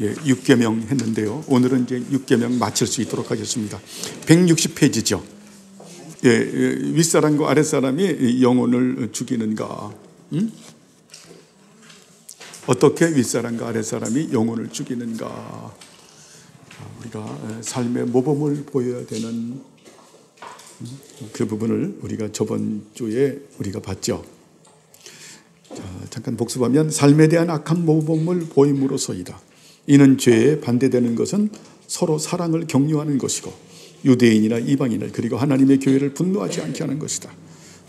6계명 했는데요. 오늘은 이제 6계명 마칠 수 있도록 하겠습니다. 160페이지죠. 윗사람과 아랫사람이 영혼을 죽이는가? 어떻게 윗사람과 아랫사람이 영혼을 죽이는가? 우리가 삶의 모범을 보여야 되는 그 부분을 우리가 저번 주에 우리가 봤죠. 자, 잠깐 복습하면 삶에 대한 악한 모범을 보임으로써이다. 이는 죄에 반대되는 것은 서로 사랑을 격려하는 것이고 유대인이나 이방인을 그리고 하나님의 교회를 분노하지 않게 하는 것이다.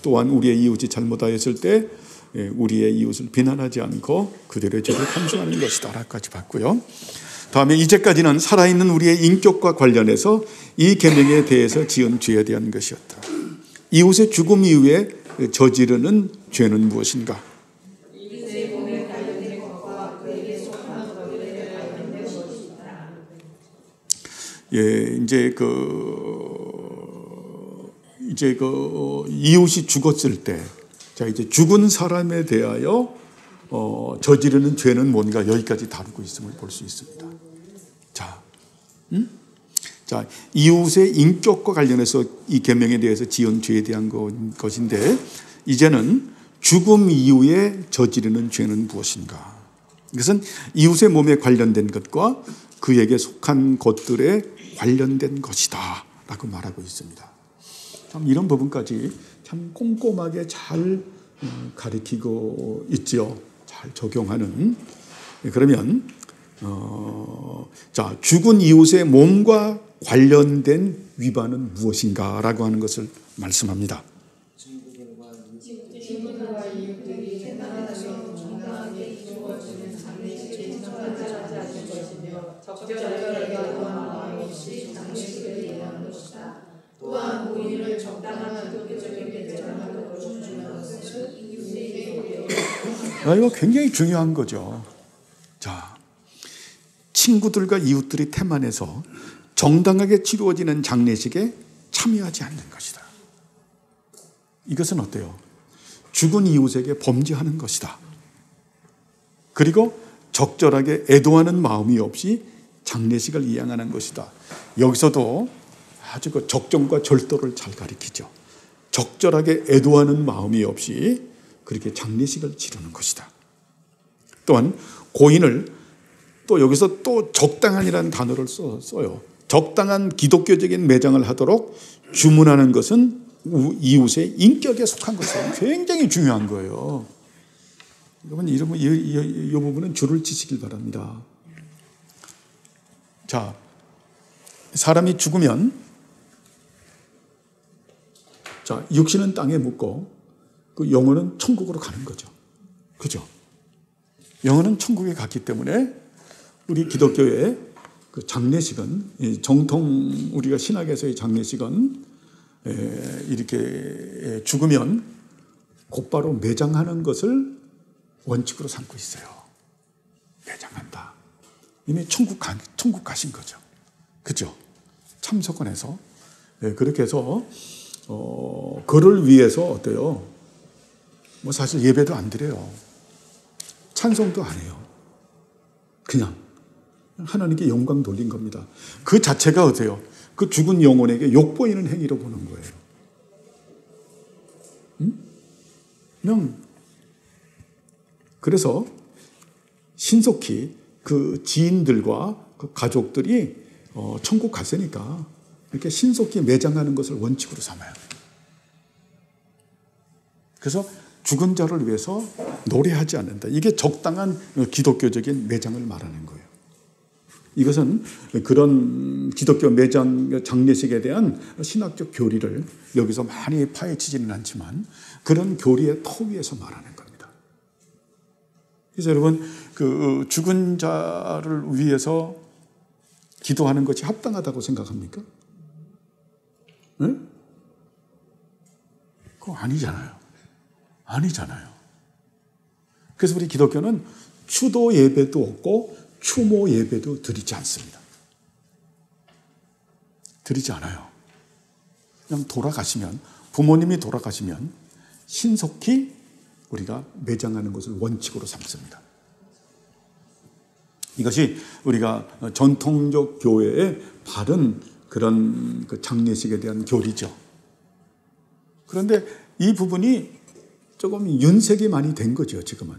또한 우리의 이웃이 잘못하였을 때 우리의 이웃을 비난하지 않고 그들의 죄를 감수하는 것이다 라까지 봤고요. 다음에 이제까지는 살아있는 우리의 인격과 관련해서 이 계명에 대해서 지은 죄에 대한 것이었다. 이웃의 죽음 이후에 저지르는 죄는 무엇인가? 이제 이웃이 죽었을 때, 자, 이제 죽은 사람에 대하여 저지르는 죄는 뭔가 여기까지 다루고 있음을 볼 수 있습니다. 자, 이웃의 인격과 관련해서 이 계명에 대해서 지은 죄에 대한 것인데, 이제는 죽음 이후에 저지르는 죄는 무엇인가? 이것은 이웃의 몸에 관련된 것과 그에게 속한 것들에 관련된 것이다 라고 말하고 있습니다. 참 이런 부분까지 참 꼼꼼하게 잘 가리키고 있지요. 잘 적용하는. 그러면 자, 죽은 이웃의 몸과 관련된 위반은 무엇인가 라고 하는 것을 말씀합니다. 친구들과 이웃들이 생각하며 정당하게 이루어지는 장례식을 청하지 않는 것이며 적절하게 여호와 마음 없이 장례식을 예하는 것이다. 또한 우리를 적당한 기독교적인 배정하도록 주는 것은 이웃에게 이거 굉장히 중요한 거죠. 자, 친구들과 이웃들이 태만해서 정당하게 치루어지는 장례식에 참여하지 않는 것이다. 이것은 어때요? 죽은 이웃에게 범죄하는 것이다. 그리고 적절하게 애도하는 마음이 없이 장례식을 이행하는 것이다. 여기서도 아주 그 적정과 절도를 잘 가리키죠. 적절하게 애도하는 마음이 없이 그렇게 장례식을 치르는 것이다. 또한 고인을 또 여기서 또 적당한이라는 단어를 써요. 적당한 기독교적인 매장을 하도록 주문하는 것은 이웃의 인격에 속한 것이에요. 굉장히 중요한 거예요. 여러분, 이 부분은 줄을 치시길 바랍니다. 자, 사람이 죽으면 자, 육신은 땅에 묻고 그 영혼은 천국으로 가는 거죠. 그죠? 영혼은 천국에 갔기 때문에 우리 기독교의 그 장례식은 정통 우리가 신학에서의 장례식은 이렇게 죽으면 곧바로 매장하는 것을 원칙으로 삼고 있어요. 매장한다. 이미 천국 가신 거죠. 그죠? 참석원에서 그렇게 해서 그를 위해서 어때요? 뭐 사실 예배도 안 드려요. 찬송도 안 해요. 그냥 하나님께 영광 돌린 겁니다. 그 자체가 어때요? 그 죽은 영혼에게 욕보이는 행위로 보는 거예요. 그냥 그래서 신속히 그 지인들과 그 가족들이 천국 갔으니까 이렇게 신속히 매장하는 것을 원칙으로 삼아요. 그래서 죽은 자를 위해서 노래하지 않는다. 이게 적당한 기독교적인 매장을 말하는 거예요. 이것은 그런 기독교 매장 장례식에 대한 신학적 교리를 여기서 많이 파헤치지는 않지만 그런 교리의 터 위에서 말하는 겁니다. 그래서 여러분, 그 죽은 자를 위해서 기도하는 것이 합당하다고 생각합니까? 네? 그거 아니잖아요. 아니잖아요. 그래서 우리 기독교는 추도 예배도 없고 추모 예배도 드리지 않습니다. 드리지 않아요. 그냥 돌아가시면, 부모님이 돌아가시면 신속히 우리가 매장하는 것을 원칙으로 삼습니다. 이것이 우리가 전통적 교회의 바른 그런 그 장례식에 대한 교리죠. 그런데 이 부분이 조금 윤색이 많이 된 거죠, 지금은.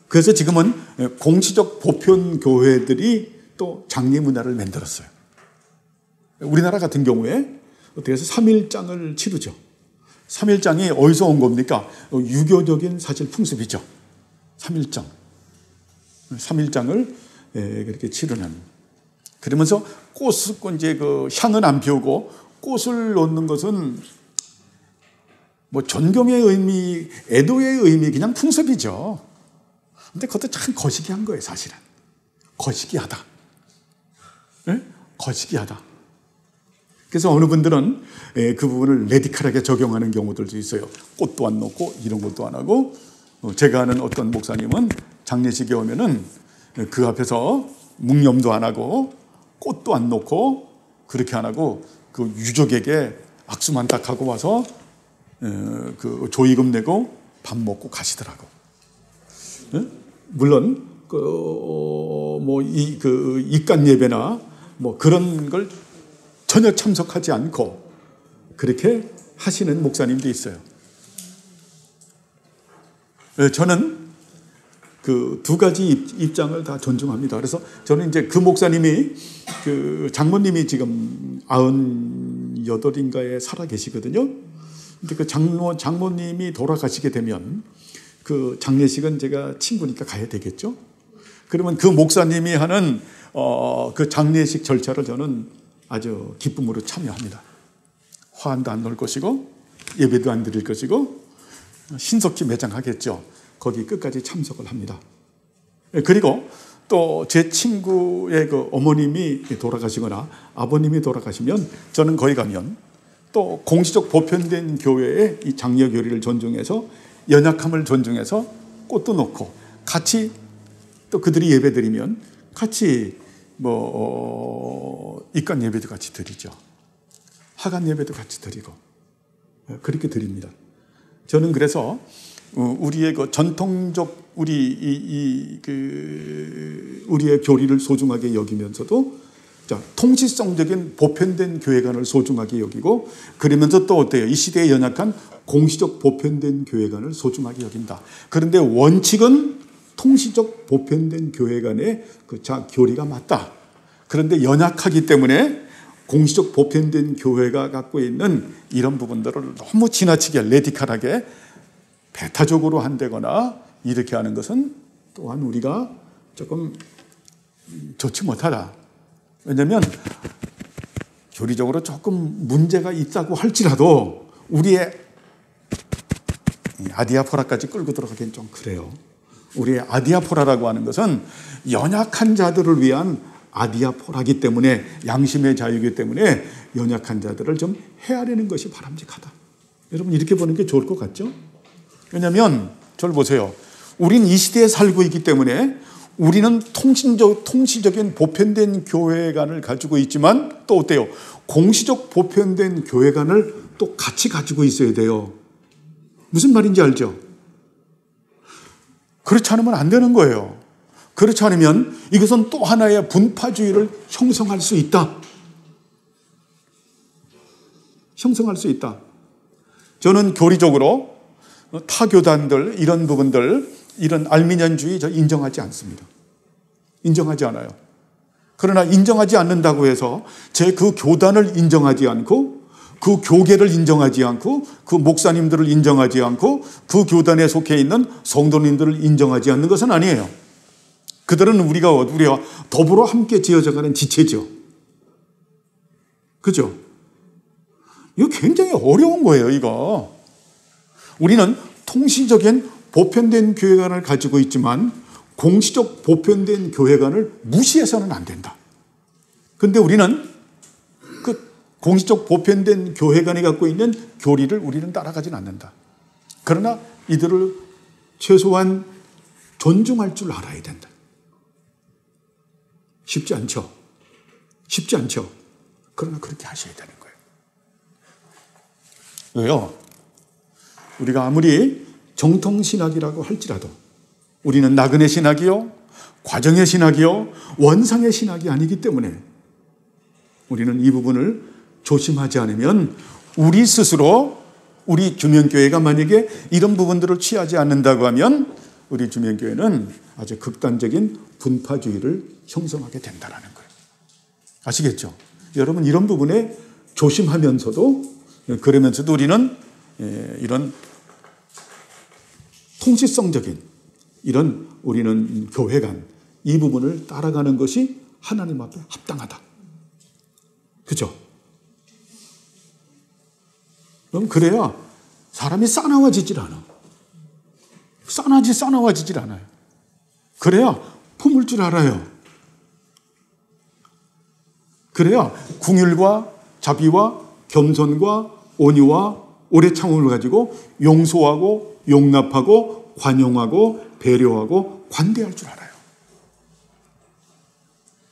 그래서 지금은 공시적 보편 교회들이 또 장례 문화를 만들었어요. 우리나라 같은 경우에 어떻게 해서 3일장을 치르죠. 3일장이 어디서 온 겁니까? 유교적인 사실 풍습이죠. 3일장. 3일장을 그렇게 치르는. 그러면서 꽃을, 이제 그 향은 안 피우고 꽃을 놓는 것은 뭐 존경의 의미, 애도의 의미, 그냥 풍습이죠. 근데 그것도 참 거시기한 거예요, 사실은. 거시기하다. 네? 거시기하다. 그래서 어느 분들은 그 부분을 레디컬하게 적용하는 경우들도 있어요. 꽃도 안 놓고 이런 것도 안 하고. 제가 아는 어떤 목사님은 장례식에 오면은 그 앞에서 묵념도 안 하고 꽃도 안 놓고 그렇게 안 하고 그 유족에게 악수만 딱 하고 와서 그 조의금 내고 밥 먹고 가시더라고. 물론 뭐 그 입간 예배나 뭐 그런 걸 전혀 참석하지 않고 그렇게 하시는 목사님도 있어요. 저는 그 두 가지 입장을 다 존중합니다. 그래서 저는 이제 그 목사님이 그 장모님이 지금 98인가에 살아 계시거든요. 근데 그 장모님이 돌아가시게 되면 그 장례식은 제가 친구니까 가야 되겠죠. 그러면 그 목사님이 하는 그 장례식 절차를 저는 아주 기쁨으로 참여합니다. 화환도 안 넣을 것이고 예배도 안 드릴 것이고 신속히 매장하겠죠. 거기 끝까지 참석을 합니다. 그리고 또 제 친구의 그 어머님이 돌아가시거나 아버님이 돌아가시면 저는 거기 가면 또 공시적 보편된 교회의 이 장례 교리를 존중해서 연약함을 존중해서 꽃도 놓고 같이 또 그들이 예배 드리면 같이 뭐 입간 예배도 같이 드리죠. 하간 예배도 같이 드리고 그렇게 드립니다. 저는 그래서 우리의 그 전통적 우리의 교리를 소중하게 여기면서도 통치성적인 보편된 교회관을 소중하게 여기고 그러면서 또 어때요? 이 시대에 연약한 공시적 보편된 교회관을 소중하게 여긴다. 그런데 원칙은 통시적 보편된 교회관의 그 교리가 맞다. 그런데 연약하기 때문에 공시적 보편된 교회가 갖고 있는 이런 부분들을 너무 지나치게 레디컬하게 배타적으로 한다거나 이렇게 하는 것은 또한 우리가 조금 좋지 못하다. 왜냐하면 교리적으로 조금 문제가 있다고 할지라도 우리의 아디아포라까지 끌고 들어가기엔 좀 그래요. 우리의 아디아포라라고 하는 것은 연약한 자들을 위한 아디아포라기 때문에 양심의 자유이기 때문에 연약한 자들을 좀 헤아리는 것이 바람직하다. 여러분 이렇게 보는 게 좋을 것 같죠? 왜냐하면 저를 보세요. 우린 이 시대에 살고 있기 때문에 우리는 통시적인 보편된 교회관을 가지고 있지만 또 어때요? 공시적 보편된 교회관을 또 같이 가지고 있어야 돼요. 무슨 말인지 알죠? 그렇지 않으면 안 되는 거예요. 그렇지 않으면 이것은 또 하나의 분파주의를 형성할 수 있다. 형성할 수 있다. 저는 교리적으로 타교단들 이런 부분들 이런 알미니안주의 저 인정하지 않습니다. 인정하지 않아요. 그러나 인정하지 않는다고 해서 제 그 교단을 인정하지 않고 그 교계를 인정하지 않고 그 목사님들을 인정하지 않고 그 교단에 속해 있는 성도님들을 인정하지 않는 것은 아니에요. 그들은 우리가 더불어 함께 지어져가는 지체죠. 그죠? 이거 굉장히 어려운 거예요, 이거. 우리는 통시적인 보편된 교회관을 가지고 있지만 공시적 보편된 교회관을 무시해서는 안 된다. 그런데 우리는 그 공시적 보편된 교회관이 갖고 있는 교리를 우리는 따라가진 않는다. 그러나 이들을 최소한 존중할 줄 알아야 된다. 쉽지 않죠. 쉽지 않죠. 그러나 그렇게 하셔야 되는 거예요. 왜요? 우리가 아무리 정통신학이라고 할지라도 우리는 나그네 신학이요, 과정의 신학이요 원상의 신학이 아니기 때문에 우리는 이 부분을 조심하지 않으면 우리 스스로 우리 주명교회가 만약에 이런 부분들을 취하지 않는다고 하면 우리 주명교회는 아주 극단적인 분파주의를 형성하게 된다는 거예요. 아시겠죠? 여러분 이런 부분에 조심하면서도 그러면서도 우리는 이런 통치성적인 이런 우리는 교회 간 이 부분을 따라가는 것이 하나님 앞에 합당하다. 그죠? 그럼 그래야 사람이 싸나워지질 않아. 싸나워지질 않아요. 그래야 품을 줄 알아요. 그래야 궁율과 자비와 겸손과 온유와 오래 참음을 가지고 용서하고 용납하고 관용하고 배려하고 관대할 줄 알아요.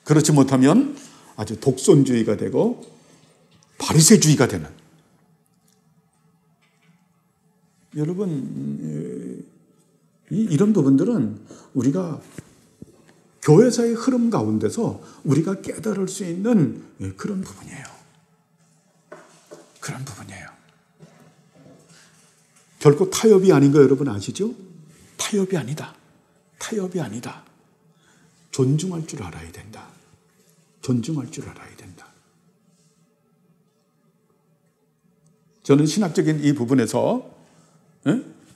그렇지 못하면 아주 독선주의가 되고 바리새주의가 되는. 여러분 이런 부분들은 우리가 교회사의 흐름 가운데서 우리가 깨달을 수 있는 그런 부분이에요. 그런 부분이에요. 결코 타협이 아닌 거 여러분 아시죠? 타협이 아니다. 타협이 아니다. 존중할 줄 알아야 된다. 존중할 줄 알아야 된다. 저는 신학적인 이 부분에서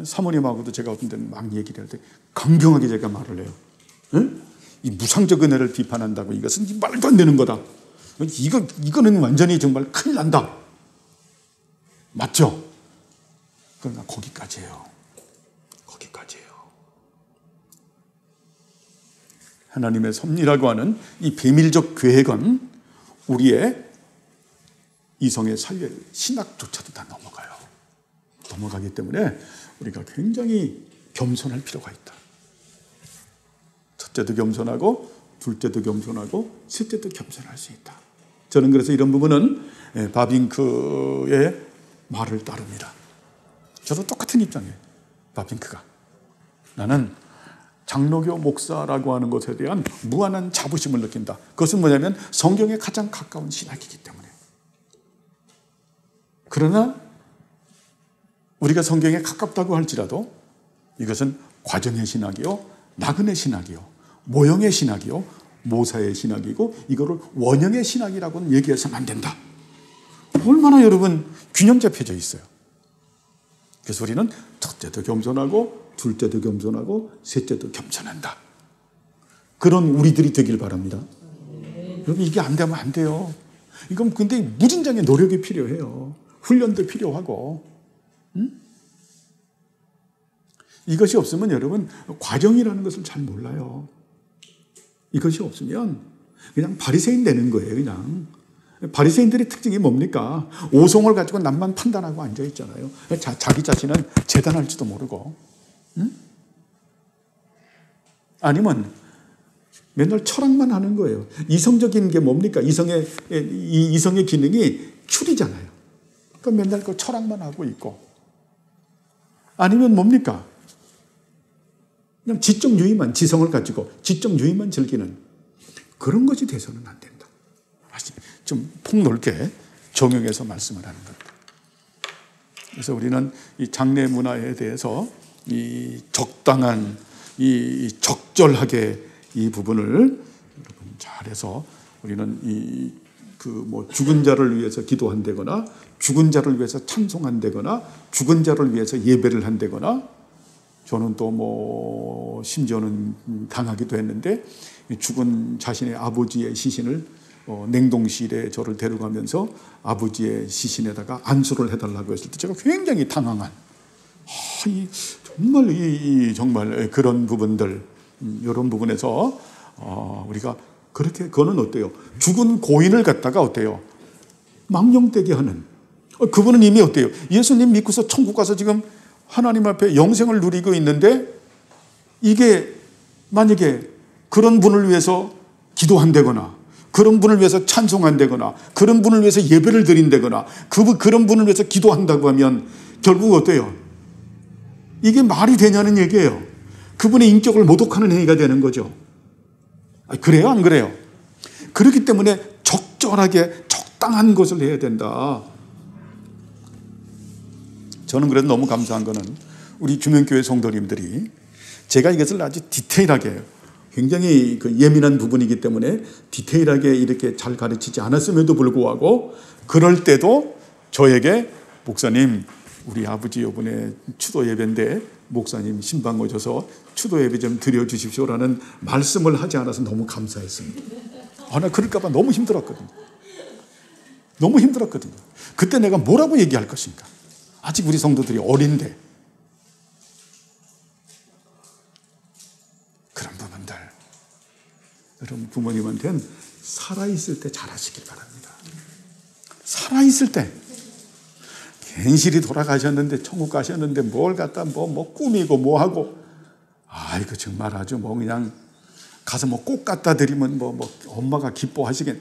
사모님하고도 제가 어떤 때는 막 얘기를 할 때 강경하게 제가 말을 해요. 이 무상적 은혜를 비판한다고 이것은 말도 안 되는 거다. 이거는 완전히 정말 큰일 난다. 맞죠? 그러나 거기까지예요. 거기까지예요. 하나님의 섭리라고 하는 이 비밀적 계획은 우리의 이성의 살릴 신학조차도 다 넘어가기 때문에 우리가 굉장히 겸손할 필요가 있다. 첫째도 겸손하고 둘째도 겸손하고 셋째도 겸손할 수 있다. 저는 그래서 이런 부분은 바빙크의 말을 따릅니다. 저도 똑같은 입장이에요. 바빙크가. 나는 장로교 목사라고 하는 것에 대한 무한한 자부심을 느낀다. 그것은 뭐냐면 성경에 가장 가까운 신학이기 때문에. 그러나 우리가 성경에 가깝다고 할지라도 이것은 과정의 신학이요, 나그네 신학이요, 모형의 신학이요, 모사의 신학이고 이거를 원형의 신학이라고는 얘기해서는 안 된다. 얼마나 여러분 균형 잡혀져 있어요. 그래서 우리는 첫째도 겸손하고 둘째도 겸손하고 셋째도 겸손한다. 그런 우리들이 되길 바랍니다. 여러분 이게 안 되면 안 돼요. 이건 근데 무진장의 노력이 필요해요. 훈련도 필요하고. 이것이 없으면 여러분 과정이라는 것을 잘 몰라요. 이것이 없으면 그냥 바리새인 되는 거예요. 그냥 바리새인들의 특징이 뭡니까? 오송을 가지고 남만 판단하고 앉아 있잖아요. 자기 자신은 재단할지도 모르고. 아니면 맨날 철학만 하는 거예요. 이성적인 게 뭡니까? 이성의 기능이 출이잖아요. 그러니까 맨날 그 철학만 하고 있고. 아니면 뭡니까? 그냥 지적 유의만, 지성을 가지고 지적 유의만 즐기는 그런 것이 돼서는 안 된다. 좀 폭넓게 정형해서 말씀을 하는 겁니다. 그래서 우리는 이 장례 문화에 대해서 이 적당한, 이 적절하게 이 부분을 여러분 잘해서 우리는 죽은 자를 위해서 기도한다거나 죽은 자를 위해서 찬송한다거나 죽은 자를 위해서 예배를 한다거나 저는 또 심지어는 당하기도 했는데 죽은 자신의 아버지의 시신을 냉동실에 저를 데려가면서 아버지의 시신에다가 안수를 해달라고 했을 때 제가 굉장히 당황한 정말 그런 부분들 이런 부분에서 우리가 그렇게 그거는 어때요? 죽은 고인을 갖다가 어때요? 망령되게 하는 그분은 이미 어때요? 예수님 믿고서 천국 가서 지금 하나님 앞에 영생을 누리고 있는데 이게 만약에 그런 분을 위해서 기도한다거나 그런 분을 위해서 찬송한다거나 그런 분을 위해서 예배를 드린다거나 그런 분을 위해서 기도한다고 하면 결국 어때요? 이게 말이 되냐는 얘기예요. 그분의 인격을 모독하는 행위가 되는 거죠. 그래요? 안 그래요? 그렇기 때문에 적절하게 적당한 것을 해야 된다. 저는 그래도 너무 감사한 거는 우리 주명교회 성도님들이 제가 이것을 아주 디테일하게 굉장히 그 예민한 부분이기 때문에 디테일하게 이렇게 잘 가르치지 않았음에도 불구하고 그럴 때도 저에게 목사님 우리 아버지 이번에 추도 예배인데 목사님 신방 오셔서 추도 예배 좀 드려주십시오라는 말씀을 하지 않아서 너무 감사했습니다. 나 그럴까 봐 너무 힘들었거든요. 너무 힘들었거든요. 그때 내가 뭐라고 얘기할 것인가. 아직 우리 성도들이 어린데 그런 부분들 여러분 부모님한테는 살아있을 때 잘하시길 바랍니다. 살아있을 때 괜시리 돌아가셨는데 천국 가셨는데 뭘 갖다 뭐 꾸미고 뭐하고 이거 정말 아주 그냥 가서 꽃 갖다 드리면 엄마가 기뻐하시겠네.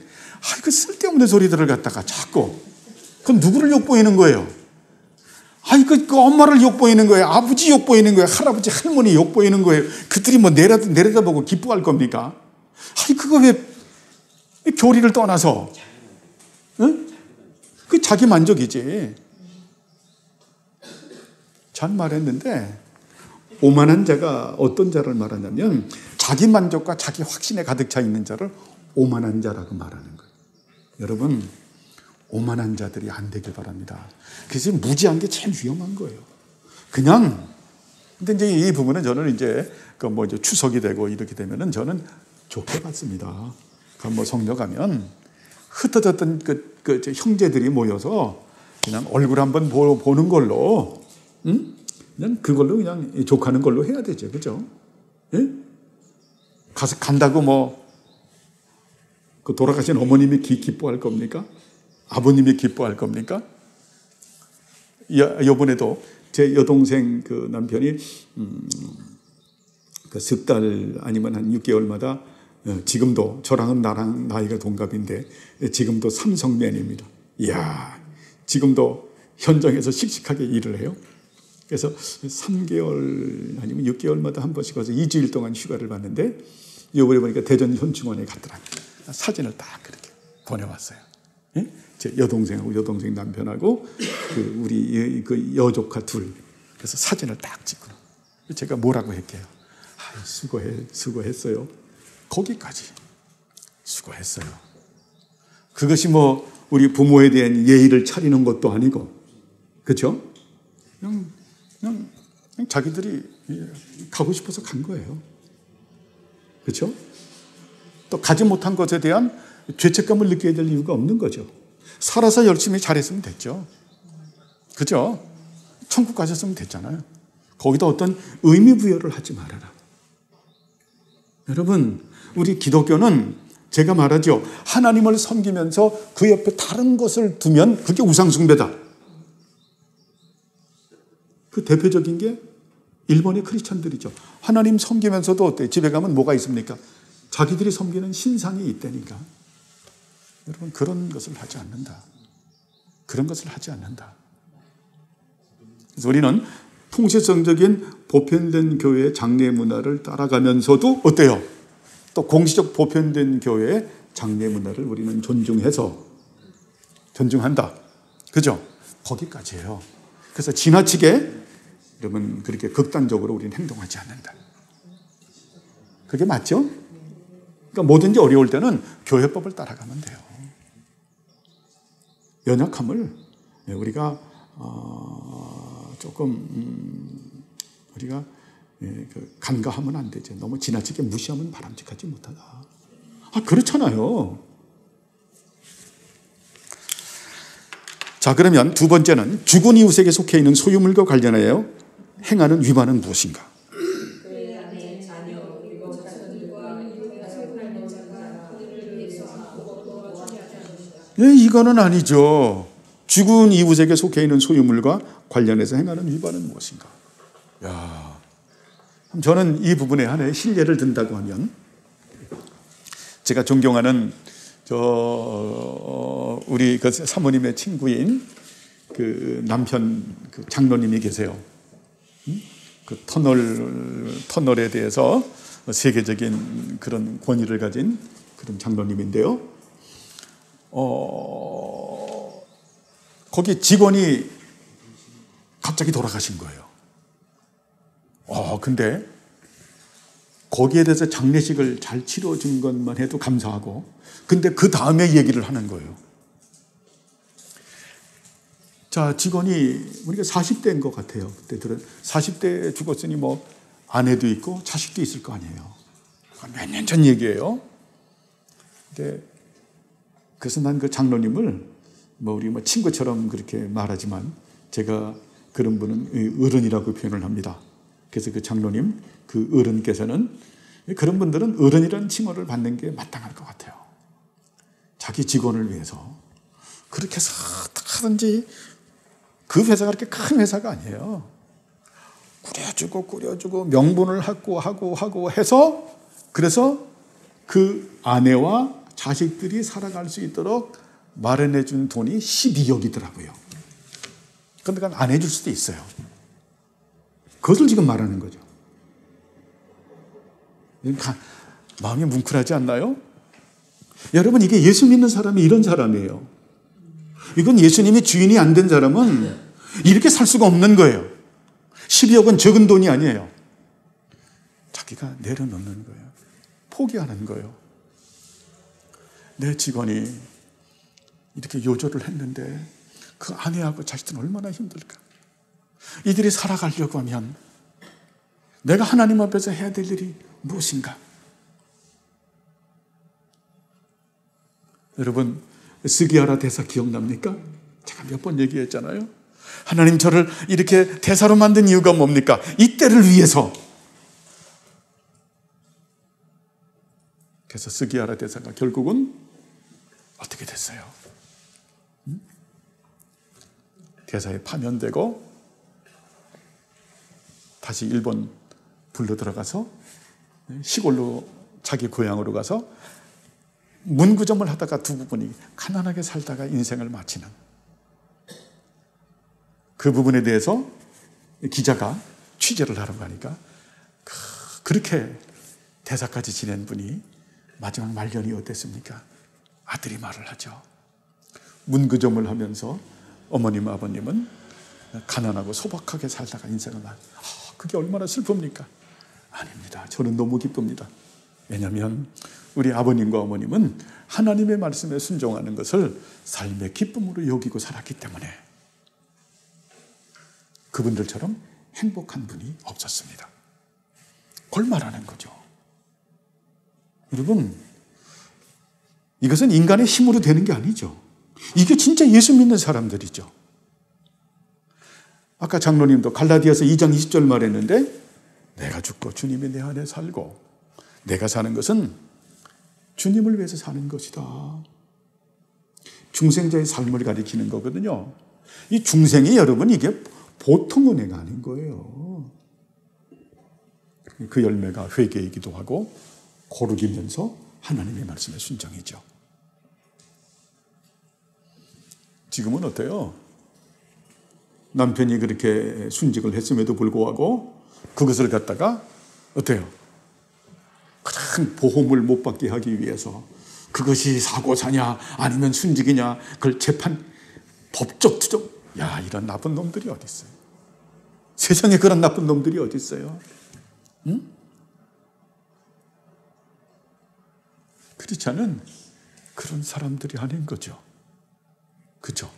그 쓸데없는 소리들을 갖다가 자꾸 그럼 누구를 욕보이는 거예요? 그 엄마를 욕보이는 거예요. 아버지 욕보이는 거예요. 할아버지 할머니 욕보이는 거예요. 그들이 내려다보고 기뻐할 겁니까? 그거 왜 교리를 떠나서 그 자기 만족이지. 잘 말했는데 오만한 자가 어떤 자를 말하냐면 자기 만족과 자기 확신에 가득 차 있는 자를 오만한 자라고 말하는 거예요. 여러분 오만한 자들이 안 되길 바랍니다. 그래서 무지한 게 제일 위험한 거예요. 근데 이제 이 부분은 저는 이제 이제 추석이 되고 이렇게 되면은 저는 좋게 봤습니다. 성묘 가면 흩어졌던 그 형제들이 모여서 그냥 얼굴 한번 보는 걸로, 그냥 그걸로 그냥 족하는 걸로 해야 되죠, 그죠? 예? 가서 간다고 그 돌아가신 어머님이 기뻐할 겁니까? 아버님이 기뻐할 겁니까? 이번에도 제 여동생 그 남편이 석 달 아니면 한 6개월마다 지금도 저랑은 나랑 나이가 동갑인데 지금도 삼성맨입니다. 이야, 지금도 현장에서 씩씩하게 일을 해요. 그래서 3개월 아니면 6개월마다 한 번씩 가서 2주일 동안 휴가를 받는데 이번에 보니까 대전 현충원에 갔더라고요. 사진을 딱 그렇게 보내왔어요. 예? 제 여동생하고 여동생 남편하고 우리 그 여조카 둘. 그래서 사진을 딱 찍고 제가 뭐라고 할게요. 수고했어요. 거기까지 수고했어요. 그것이 우리 부모에 대한 예의를 차리는 것도 아니고, 그렇죠? 그냥 자기들이 가고 싶어서 간 거예요. 그렇죠? 또 가지 못한 것에 대한 죄책감을 느껴야 될 이유가 없는 거죠. 살아서 열심히 잘했으면 됐죠. 그죠? 천국 가셨으면 됐잖아요. 거기다 어떤 의미 부여를 하지 말아라. 여러분, 우리 기독교는 제가 말하죠. 하나님을 섬기면서 그 옆에 다른 것을 두면 그게 우상숭배다. 그 대표적인 게 일본의 크리스천들이죠. 하나님 섬기면서도 어때요? 집에 가면 뭐가 있습니까? 자기들이 섬기는 신상이 있다니까. 여러분, 그런 것을 하지 않는다. 그런 것을 하지 않는다. 그래서 우리는 통치성적인 보편된 교회의 장례 문화를 따라가면서도 어때요? 또 공시적 보편된 교회의 장례 문화를 우리는 존중한다. 그죠? 거기까지예요. 그래서 지나치게 여러분 그렇게 극단적으로 우리는 행동하지 않는다. 그게 맞죠? 그러니까 뭐든지 어려울 때는 교회법을 따라가면 돼요. 연약함을 우리가 조금 우리가 간과하면 안 되죠. 너무 지나치게 무시하면 바람직하지 못하다. 그렇잖아요. 자, 그러면 두 번째는 죽은 이웃에게 속해 있는 소유물과 관련하여 행하는 위반은 무엇인가? 이거는 아니죠. 죽은 이웃에게 속해 있는 소유물과 관련해서 행하는 위반은 무엇인가? 저는 이 부분에 하나의 실례를 든다고 하면 제가 존경하는 우리 그 사모님의 친구인 그 남편 그 장로님이 계세요. 그 터널에 대해서 세계적인 그런 권위를 가진 그런 장로님인데요. 거기 직원이 갑자기 돌아가신 거예요. 근데 거기에 대해서 장례식을 잘 치러준 것만 해도 감사하고, 근데 그 다음에 얘기를 하는 거예요. 자, 직원이 우리가 40대인 것 같아요. 그때들은 40대에 죽었으니 뭐 아내도 있고 자식도 있을 거 아니에요. 몇 년 전 얘기예요. 근데 그래서 난 그 장로님을 우리 친구처럼 그렇게 말하지만 제가 그런 분은 어른이라고 표현을 합니다. 그래서 그 장로님, 그 어른께서는 그런 분들은 어른이라는 칭호를 받는 게 마땅할 것 같아요. 자기 직원을 위해서 그렇게 해서 하든지, 그 회사가 그렇게 큰 회사가 아니에요. 꾸려주고 명분을 하고 해서, 그래서 그 아내와 자식들이 살아갈 수 있도록 마련해 준 돈이 12억이더라고요. 그런데 그건 안 해줄 수도 있어요. 그것을 지금 말하는 거죠. 마음이 뭉클하지 않나요? 여러분, 이게 예수 믿는 사람이 이런 사람이에요. 이건 예수님이 주인이 안 된 사람은 이렇게 살 수가 없는 거예요. 12억은 적은 돈이 아니에요. 자기가 내려놓는 거예요. 포기하는 거예요. 내 직원이 이렇게 요절을 했는데 그 아내하고 자식들은 얼마나 힘들까. 이들이 살아가려고 하면 내가 하나님 앞에서 해야 될 일이 무엇인가. 여러분, 스기야라 대사 기억납니까? 제가 몇 번 얘기했잖아요. 하나님 저를 이렇게 대사로 만든 이유가 뭡니까? 이 때를 위해서. 그래서 스기야라 대사가 결국은 어떻게 됐어요? 대사에 파면되고 다시 일본 불러 들어가서 시골로 자기 고향으로 가서 문구점을 하다가 두 부분이 가난하게 살다가 인생을 마치는 그 부분에 대해서 기자가 취재를 하려고 하니까 그렇게 대사까지 지낸 분이 마지막 말년이 어땠습니까? 아들이 말을 하죠. 문구점을 하면서 어머님, 아버님은 가난하고 소박하게 살다가 인생을 그게 얼마나 슬픕니까? 아닙니다. 저는 너무 기쁩니다. 왜냐하면 우리 아버님과 어머님은 하나님의 말씀에 순종하는 것을 삶의 기쁨으로 여기고 살았기 때문에 그분들처럼 행복한 분이 없었습니다. 그걸 말하는 거죠. 여러분, 이것은 인간의 힘으로 되는 게 아니죠. 이게 진짜 예수 믿는 사람들이죠. 아까 장로님도 갈라디아서 2장 20절 말했는데, 내가 죽고 주님이 내 안에 살고 내가 사는 것은 주님을 위해서 사는 것이다. 중생자의 삶을 가리키는 거거든요. 이 중생이 여러분 이게 보통 은혜가 아닌 거예요. 그 열매가 회개이기도 하고 거룩이면서 하나님의 말씀에 순종이죠. 지금은 어때요? 남편이 그렇게 순직을 했음에도 불구하고 그것을 갖다가 어때요? 큰 보험을 못 받게 하기 위해서 그것이 사고사냐 아니면 순직이냐 그걸 법적 투정, 이런 나쁜 놈들이 어디 있어요? 세상에 그런 나쁜 놈들이 어디 있어요? 응? 크리스찬은 그런 사람들이 아닌 거죠. 그죠?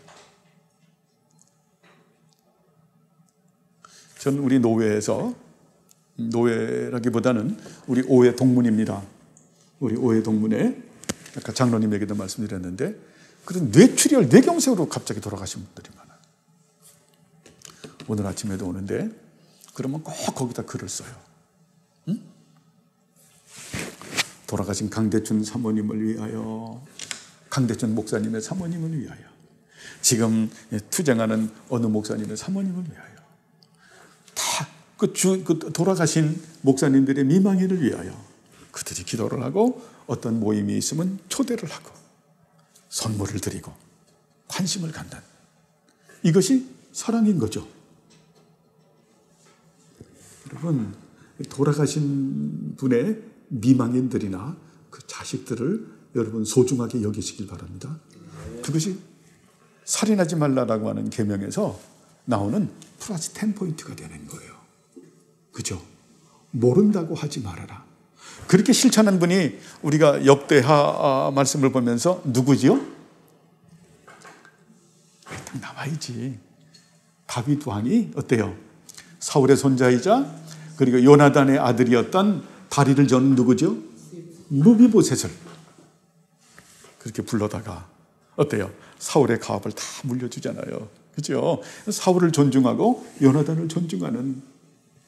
저는 우리 노회에서, 노회라기보다는 우리 오회 동문입니다. 우리 오회 동문에 아까 장로님에게도 말씀드렸는데 그런 뇌출혈, 뇌경색으로 갑자기 돌아가신 분들이 많아요. 오늘 아침에도 오는데 그러면 꼭 거기다 글을 써요. 응? 돌아가신 강대춘 사모님을 위하여, 강대춘 목사님의 사모님을 위하여, 지금 투쟁하는 어느 목사님의 사모님을 위하여, 다 돌아가신 목사님들의 미망인을 위하여 그들이 기도를 하고 어떤 모임이 있으면 초대를 하고 선물을 드리고 관심을 갖는, 이것이 사랑인 거죠. 여러분, 돌아가신 분의 미망인들이나 그 자식들을 여러분 소중하게 여기시길 바랍니다. 그것이 살인하지 말라라고 하는 계명에서 나오는 플러스 10포인트가 되는 거예요. 그죠? 모른다고 하지 말아라. 그렇게 실천한 분이 우리가 역대하 말씀을 보면서 누구지요? 딱 나와야지. 다윗 왕이 어때요? 사울의 손자이자 그리고 요나단의 아들이었던 다리를 저는 누구죠? 무비보셋을 그렇게 불러다가 어때요? 사울의 가업을 다 물려주잖아요. 그죠? 사울을 존중하고 요나단을 존중하는,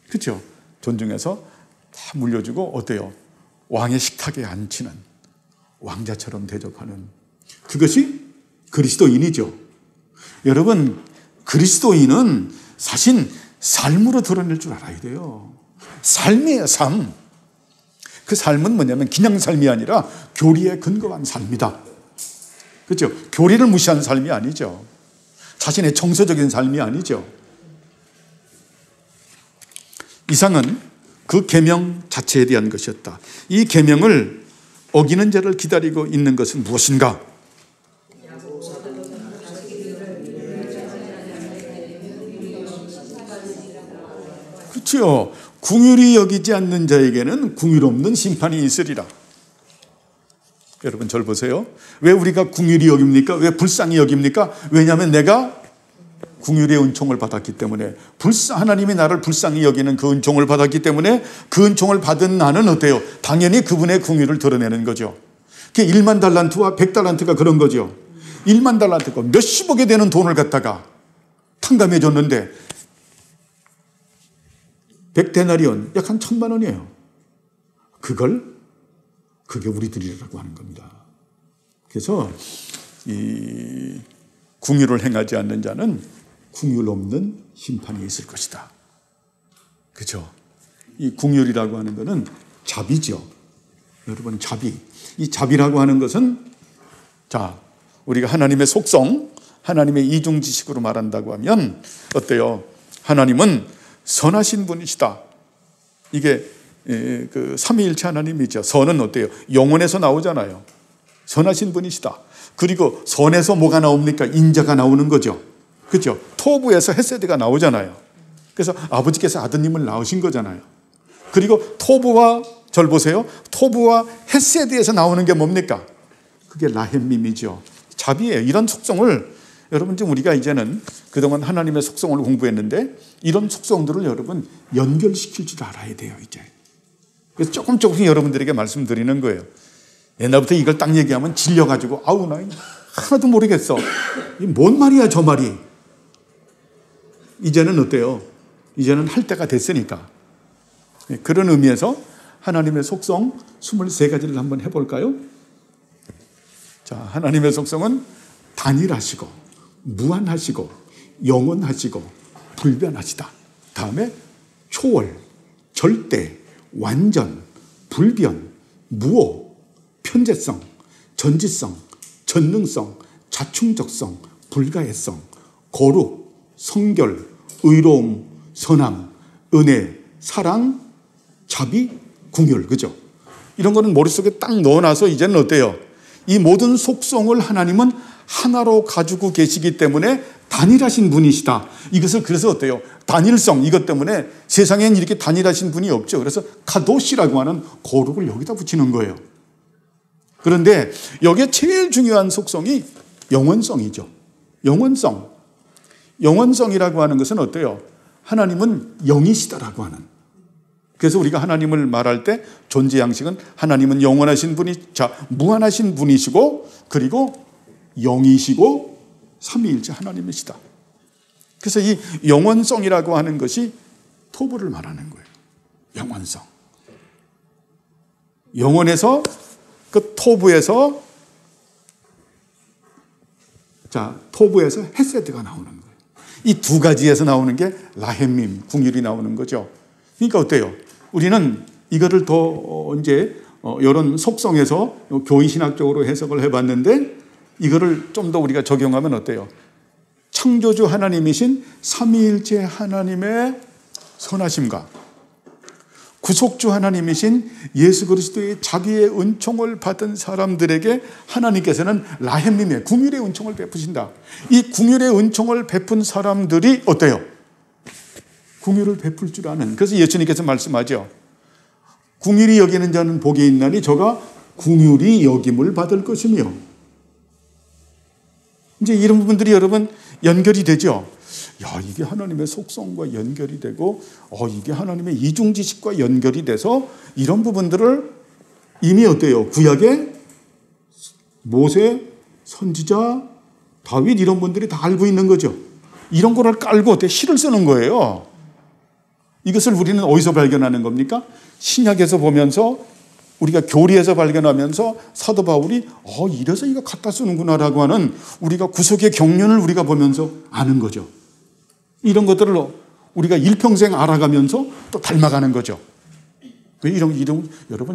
그죠? 존중해서 다 물려주고 어때요? 왕의 식탁에 앉히는, 왕자처럼 대접하는, 그것이 그리스도인이죠. 여러분, 그리스도인은 사실 삶으로 드러낼 줄 알아야 돼요. 삶이에요, 삶. 그 삶은 뭐냐면 그냥 삶이 아니라 교리에 근거한 삶이다. 그렇죠? 교리를 무시한 삶이 아니죠. 자신의 정서적인 삶이 아니죠. 이상은 그 계명 자체에 대한 것이었다. 이 계명을 어기는 자를 기다리고 있는 것은 무엇인가? 그렇죠. 궁휼히 여기지 않는 자에게는 궁휼없는 심판이 있으리라. 여러분 절 보세요. 왜 우리가 궁휼히 여깁니까? 왜 불쌍히 여깁니까? 왜냐하면 내가 궁휼의 은총을 받았기 때문에, 하나님이 나를 불쌍히 여기는 그 은총을 받았기 때문에 그 은총을 받은 나는 어때요? 당연히 그분의 궁휼을 드러내는 거죠. 그게 1만 달란트와 100달란트가 그런 거죠. 1만 달란트가 몇십억에 되는 돈을 갖다가 탕감해 줬는데 100데나리온 약 한 1,000만 원이에요. 그게 우리들이라고 하는 겁니다. 그래서 이 궁휼을 행하지 않는 자는 궁휼 없는 심판이 있을 것이다. 그렇죠? 이 궁휼이라고 하는 것은 자비죠. 여러분, 자비. 이 자비라고 하는 것은, 자, 우리가 하나님의 속성, 하나님의 이중지식으로 말한다고 하면 어때요? 하나님은 선하신 분이시다. 이게 그 삼위일체 하나님이죠. 선은 어때요? 영혼에서 나오잖아요. 선하신 분이시다. 그리고 선에서 뭐가 나옵니까? 인자가 나오는 거죠. 그렇죠? 토부에서 헤세드가 나오잖아요. 그래서 아버지께서 아드님을 낳으신 거잖아요. 그리고 토부와, 절 보세요. 토부와 헤세드에서 나오는 게 뭡니까? 그게 라햄밈이죠. 자비예요. 이런 속성을 여러분, 지금 우리가 이제는 그동안 하나님의 속성을 공부했는데 이런 속성들을 여러분 연결시킬 줄 알아야 돼요, 이제. 그래서 조금씩 여러분들에게 말씀드리는 거예요. 옛날부터 이걸 딱 얘기하면 질려가지고, 아우, 나 하나도 모르겠어. 이 뭔 말이야, 저 말이. 이제는 어때요? 이제는 할 때가 됐으니까. 그런 의미에서 하나님의 속성 23가지를 한번 해볼까요? 자, 하나님의 속성은 단일하시고, 무한하시고, 영원하시고, 불변하시다. 다음에 초월, 절대, 완전, 불변, 무오, 편재성, 전지성, 전능성, 자충적성, 불가해성, 거룩, 성결, 의로움, 선함, 은혜, 사랑, 자비, 궁휼. 그죠? 이런 거는 머릿속에 딱 넣어놔서 이제는 어때요? 이 모든 속성을 하나님은 하나로 가지고 계시기 때문에 단일하신 분이시다. 이것을 그래서 어때요? 단일성, 이것 때문에 세상엔 이렇게 단일하신 분이 없죠. 그래서 카도시라고 하는 거룩을 여기다 붙이는 거예요. 그런데 여기에 제일 중요한 속성이 영원성이죠. 영원성. 영원성이라고 하는 것은 어때요? 하나님은 영이시다라고 하는. 그래서 우리가 하나님을 말할 때 존재 양식은 하나님은 영원하신 분이, 자, 무한하신 분이시고, 그리고 영이시고 삼위일체 하나님이시다. 그래서 이 영원성이라고 하는 것이 토부를 말하는 거예요. 영원성. 영원에서 그 토부에서, 자, 토부에서 헤세드가 나오는 거예요. 이 두 가지에서 나오는 게 라햄밈, 궁휼이 나오는 거죠. 그러니까 어때요? 우리는 이거를 더 이제 이런 속성에서 교리신학적으로 해석을 해봤는데 이거를 좀 더 우리가 적용하면 어때요? 창조주 하나님이신 삼위일체 하나님의 선하심과 구속주 하나님이신 예수 그리스도의 자비의 은총을 받은 사람들에게 하나님께서는 라헬림의 긍휼의 은총을 베푸신다. 이 긍휼의 은총을 베푼 사람들이 어때요? 긍휼을 베풀 줄 아는. 그래서 예수님께서 말씀하죠. 긍휼히 여기는 자는 복이 있나니 저가 긍휼히 여김을 받을 것이며. 이제 이런 부분들이 여러분 연결이 되죠. 야, 이게 하나님의 속성과 연결이 되고, 이게 하나님의 이중지식과 연결이 돼서 이런 부분들을 이미 어때요? 구약에 모세, 선지자, 다윗 이런 분들이 다 알고 있는 거죠. 이런 거를 깔고 어때? 시를 쓰는 거예요. 이것을 우리는 어디서 발견하는 겁니까? 신약에서 보면서 우리가 교리에서 발견하면서 사도 바울이 이래서 이거 갖다 쓰는구나라고 하는 우리가 구속의 경륜을 우리가 보면서 아는 거죠. 이런 것들을 우리가 일평생 알아가면서 또 닮아가는 거죠. 왜 여러분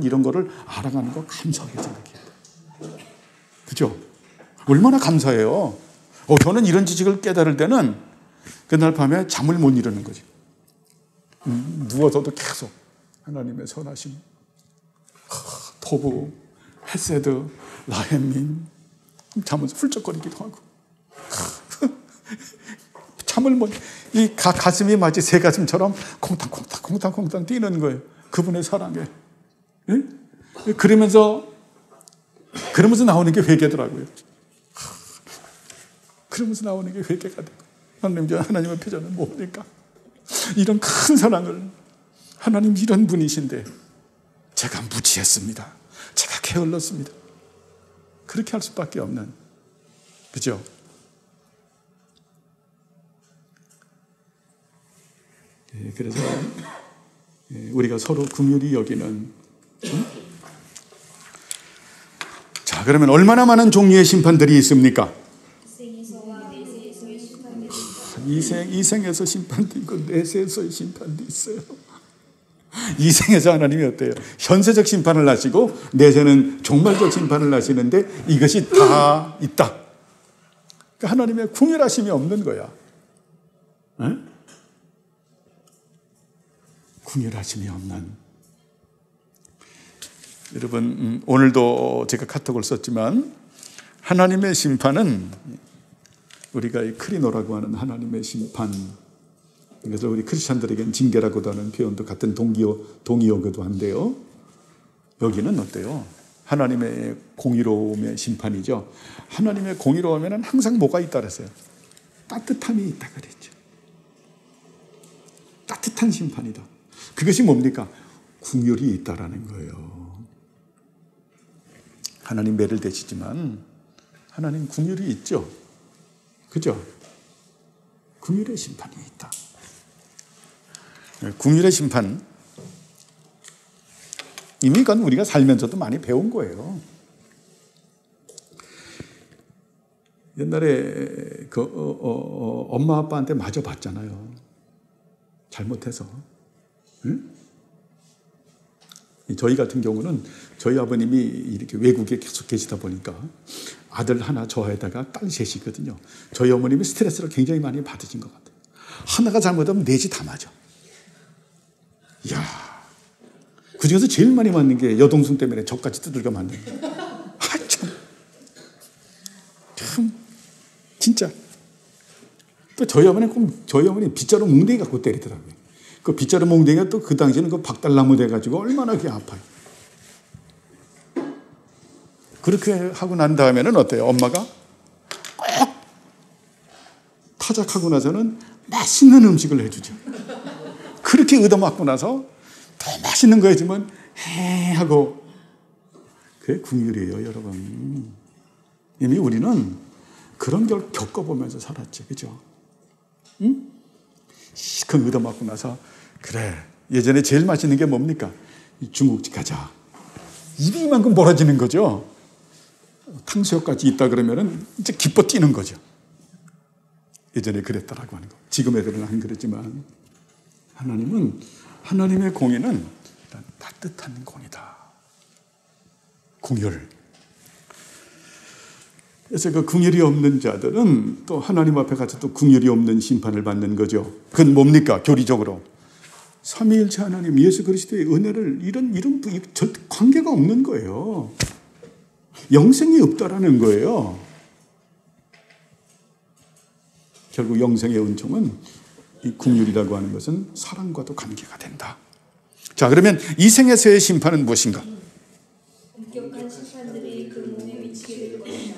이런 거를 알아가는 거 감사하게 생각해요. 그죠? 얼마나 감사해요. 저는 이런 지식을 깨달을 때는 그날 밤에 잠을 못 이루는 거죠. 누워서도 계속 하나님의 선하심, 토부, 헤세드, 라헬림 자면서 훌쩍거리기도 하고 잠을 못, 이 가슴이 마치 새 가슴처럼 콩탕콩탕 뛰는 거예요. 그분의 사랑에. 예? 그러면서 나오는 게 회개더라고요. 그러면서 나오는 게 회개가 되고, 하나님의 표정은 뭡니까? 이런 큰 사랑을, 하나님 이런 분이신데 제가 무지했습니다. 제가 게을렀습니다. 그렇게 할 수밖에 없는, 그죠? 그래서 우리가 서로 긍휼히 여기는. 자, 그러면 얼마나 많은 종류의 심판들이 있습니까? 이생에서 심판도 있고 내세에서의 심판도 있어요. 이생에서 하나님이 어때요? 현세적 심판을 하시고 내세는 종말적 심판을 하시는데 이것이 다 있다. 그러니까 하나님의 긍휼하심이 없는 거야. 에? 긍휼하심이 없는. 여러분, 오늘도 제가 카톡을 썼지만 하나님의 심판은 우리가 이 크리노라고 하는 하나님의 심판, 그래서 우리 크리스찬들에게는 징계라고도 하는 표현도 같은 동의어기도 한데요. 여기는 어때요? 하나님의 공의로움의 심판이죠. 하나님의 공의로움에는 항상 뭐가 있다 그랬어요? 따뜻함이 있다 그랬죠. 따뜻한 심판이다. 그것이 뭡니까? 긍휼이 있다라는 거예요. 하나님 매를 대시지만 하나님 긍휼이 있죠. 그죠? 긍휼의 심판이 있다. 긍휼의 심판, 이미 그건 우리가 살면서도 많이 배운 거예요. 옛날에 엄마 아빠한테 맞아봤잖아요. 잘못해서. 응? 저희 같은 경우는 저희 아버님이 이렇게 외국에 계속 계시다 보니까 아들 하나 저에다가 딸 셋이거든요. 저희 어머님이 스트레스를 굉장히 많이 받으신 것 같아요. 하나가 잘못하면 넷이 다 맞아. 이야, 그중에서 제일 많이 맞는 게 여동생 때문에 저까지 두들겨 맞는 거예요. 참 진짜. 또 저희 어머니 빗자루 뭉댕이 갖고 때리더라고요. 그 빗자루 뭉댕이가 또 그 당시에는 그 박달나무 돼가지고 얼마나 그게 아파요. 그렇게 하고 난 다음에는 어때요? 엄마가 꼭 타작하고 나서는 맛있는 음식을 해주죠. 그렇게 얻어맞고 나서 더 맛있는 거 해주면 헤 하고. 그게 긍휼이에요, 여러분. 이미 우리는 그런 걸 겪어보면서 살았지, 그죠? 응? 시큰 얻어맞고 나서 그래, 예전에 제일 맛있는 게 뭡니까? 중국집 가자. 입이 이만큼 벌어지는 거죠. 탕수육까지 있다 그러면은 이제 기뻐 뛰는 거죠. 예전에 그랬다라고 하는 거. 지금 애들은 안 그러지만 하나님은, 하나님의 공의는 따뜻한 공이다. 긍휼. 그래서 그 긍휼이 없는 자들은 또 하나님 앞에 가서 또 긍휼이 없는 심판을 받는 거죠. 그건 뭡니까? 교리적으로 삼위일체 하나님 예수 그리스도의 은혜를 이런 절대 관계가 없는 거예요. 영생이 없다라는 거예요. 결국 영생의 은총은 이 긍휼이라고 하는 것은 사랑과도 관계가 된다. 자, 그러면 이 생에서의 심판은 무엇인가? 엄격한 심판들이 그 몸에 미치게 될 것이다.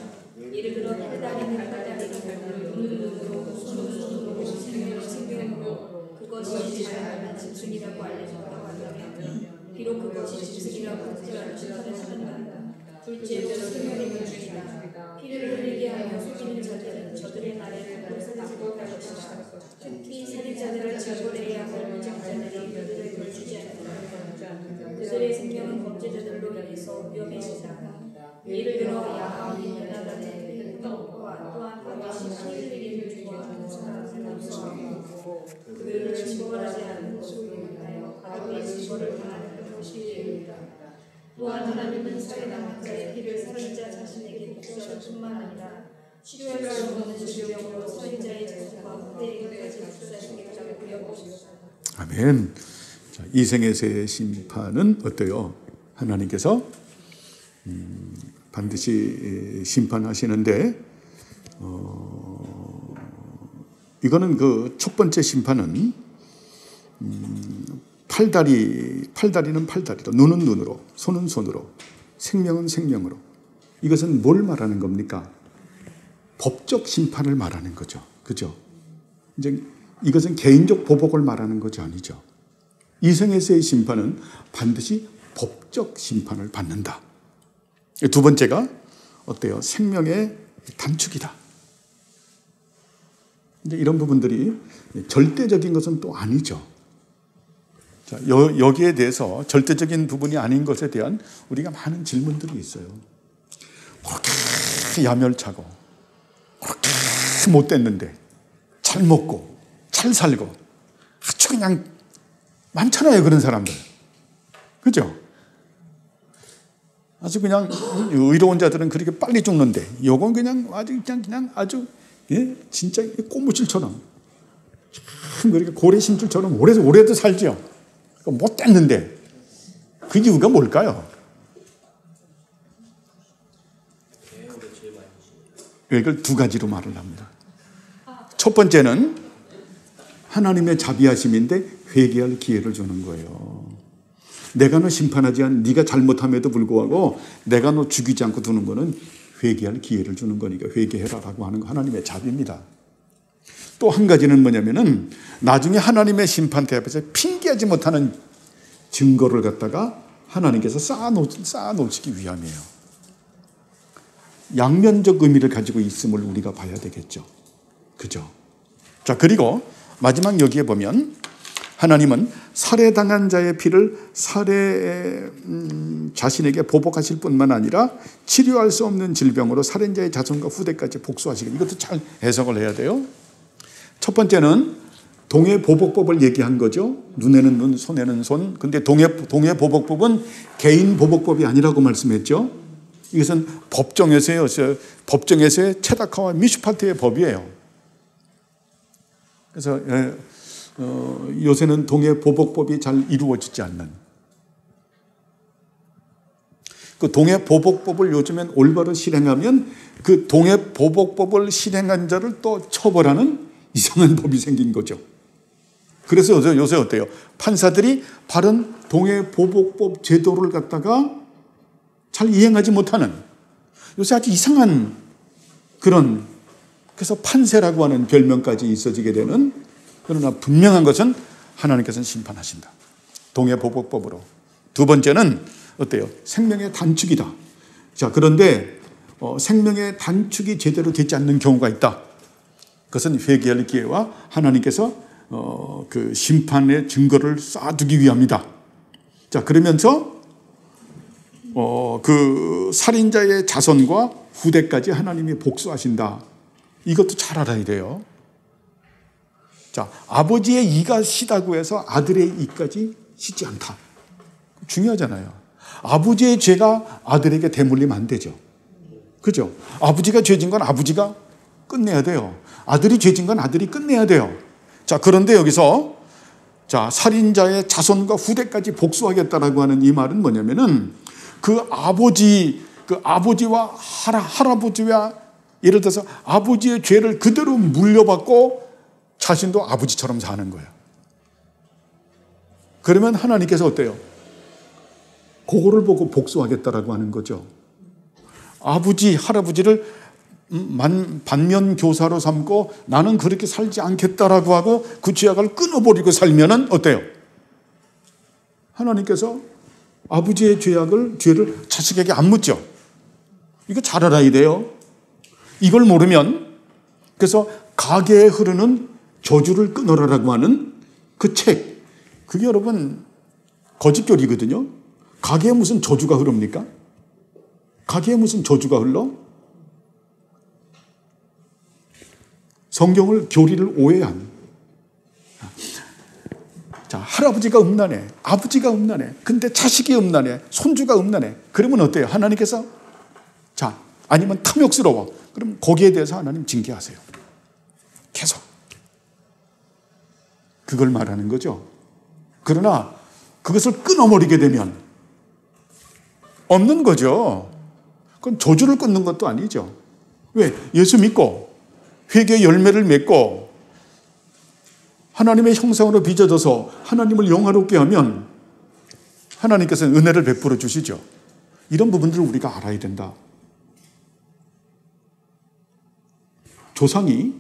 예를 들어 팔다리는 팔다리로, 눈으로, 손으로, 생명으로 그것이 잘못한 짐승이라고 알려졌다고 한다면 비록 그것이 짐승이라고 할지라도 심판을 받는다. 둘째로 생명의 중이다. 피를 흘리게 하며 속이는 자들은 저들의 말에 받고 갈 것이다. 특히 살인자들을 처벌해야 할 무장자들이 그들을 걸치지 않는다. 그들의 생명은 범죄자들로 인해서 위험해진다. 예를 들어 야하오니 베나다는 떡과 또한 바가시 피를 흘리는 좋아하는 사람을 없어 그들을 징벌하지 않는 것으로 인하여 과거의 징벌을 당하는 것이다. 또한 하나님은 살해당한 자의 피를 살인자 자신에게 복수할 뿐만 아니라 치료할 수 없는 질병으로 살인자의 자손과 후대에게까지 복수하시겠다고 여기셨다. 아멘. 자, 이 생에서의 심판은 어때요? 하나님께서 반드시 심판하시는데 이거는 그 첫 번째 심판은 팔다리는 팔다리로, 눈은 눈으로, 손은 손으로, 생명은 생명으로. 이것은 뭘 말하는 겁니까? 법적 심판을 말하는 거죠. 그죠? 이제 이것은 개인적 보복을 말하는 것이 아니죠. 이 생에서의 심판은 반드시 법적 심판을 받는다. 두 번째가 어때요? 생명의 단축이다. 이제 이런 부분들이 절대적인 것은 또 아니죠. 자, 여기에 대해서 절대적인 부분이 아닌 것에 대한 우리가 많은 질문들이 있어요. 그렇게 야멸차고 그렇게 못됐는데 잘 먹고 잘 살고 아주 그냥 많잖아요, 그런 사람들. 그죠? 아주 그냥 의로운 자들은 그렇게 빨리 죽는데 요건 그냥 아주 진짜 꽃무실처럼 참 그렇게 고래심줄처럼 오래도 살죠. 못 됐는데 그 이유가 뭘까요? 이걸 두 가지로 말을 합니다. 첫 번째는 하나님의 자비하심인데 회개할 기회를 주는 거예요. 내가 너 심판하지 않은 네가 잘못함에도 불구하고 내가 너 죽이지 않고 두는 거는 회개할 기회를 주는 거니까 회개해라라고 하는 거 하나님의 자비입니다. 또 한 가지는 뭐냐면은 나중에 하나님의 심판대 앞에서 핑계하지 못하는 증거를 갖다가 하나님께서 쌓아놓으시기 위함이에요. 양면적 의미를 가지고 있음을 우리가 봐야 되겠죠. 그죠? 자, 그리고 마지막 여기에 보면 하나님은 살해당한 자의 피를 자신에게 보복하실 뿐만 아니라 치료할 수 없는 질병으로 살인자의 자손과 후대까지 복수하시고, 이것도 잘 해석을 해야 돼요. 첫 번째는 동해보복법을 얘기한 거죠. 눈에는 눈, 손에는 손. 근데 동해보복법은 개인 보복법이 아니라고 말씀했죠. 이것은 법정에서의 체다카와 미슈파트의 법이에요. 그래서 요새는 동해보복법이 잘 이루어지지 않는, 그 동해보복법을 요즘엔 올바로 실행하면 그 동해보복법을 실행한 자를 또 처벌하는 이상한 법이 생긴 거죠. 그래서 요새 어때요? 판사들이 바른 동해보복법 제도를 갖다가 잘 이행하지 못하는, 요새 아주 이상한 그런, 그래서 판세라고 하는 별명까지 있어지게 되는. 그러나 분명한 것은 하나님께서는 심판하신다. 동해보복법으로. 두 번째는 어때요? 생명의 단축이다. 자, 그런데 생명의 단축이 제대로 되지 않는 경우가 있다. 그것은 회개할 기회와 하나님께서 그 심판의 증거를 쌓아두기 위함이다. 자, 그러면서 그 살인자의 자손과 후대까지 하나님이 복수하신다. 이것도 잘 알아야 돼요. 자, 아버지의 이가 시다고 해서 아들의 이까지 시지 않다. 중요하잖아요. 아버지의 죄가 아들에게 대물리면 안 되죠. 그죠? 아버지가 죄진 건 아버지가 끝내야 돼요. 아들이 죄진 건 아들이 끝내야 돼요. 자, 그런데 여기서 자, 살인자의 자손과 후대까지 복수하겠다라고 하는 이 말은 뭐냐면은 그 아버지와 할아버지와 예를 들어서 아버지의 죄를 그대로 물려받고 자신도 아버지처럼 사는 거예요. 그러면 하나님께서 어때요? 그거를 보고 복수하겠다라고 하는 거죠. 아버지, 할아버지를 반면 교사로 삼고 나는 그렇게 살지 않겠다라고 하고 그 죄악을 끊어버리고 살면은 어때요? 하나님께서 아버지의 죄를 자식에게 안 묻죠. 이거 잘 알아야 돼요. 이걸 모르면 그래서 가계에 흐르는 저주를 끊어라라고 하는 그 책, 그게 여러분 거짓교리거든요. 가계에 무슨 저주가 흐릅니까? 가계에 무슨 저주가 흘러? 성경을 교리를 오해한. 자, 할아버지가 음란해, 아버지가 음란해, 근데 자식이 음란해, 손주가 음란해. 그러면 어때요? 하나님께서 자, 아니면 탐욕스러워. 그럼 거기에 대해서 하나님 징계하세요. 계속. 그걸 말하는 거죠. 그러나 그것을 끊어버리게 되면 없는 거죠. 그건 저주를 끊는 것도 아니죠. 왜? 예수 믿고 회개의 열매를 맺고 하나님의 형상으로 빚어져서 하나님을 영화롭게 하면 하나님께서는 은혜를 베풀어 주시죠. 이런 부분들을 우리가 알아야 된다. 조상이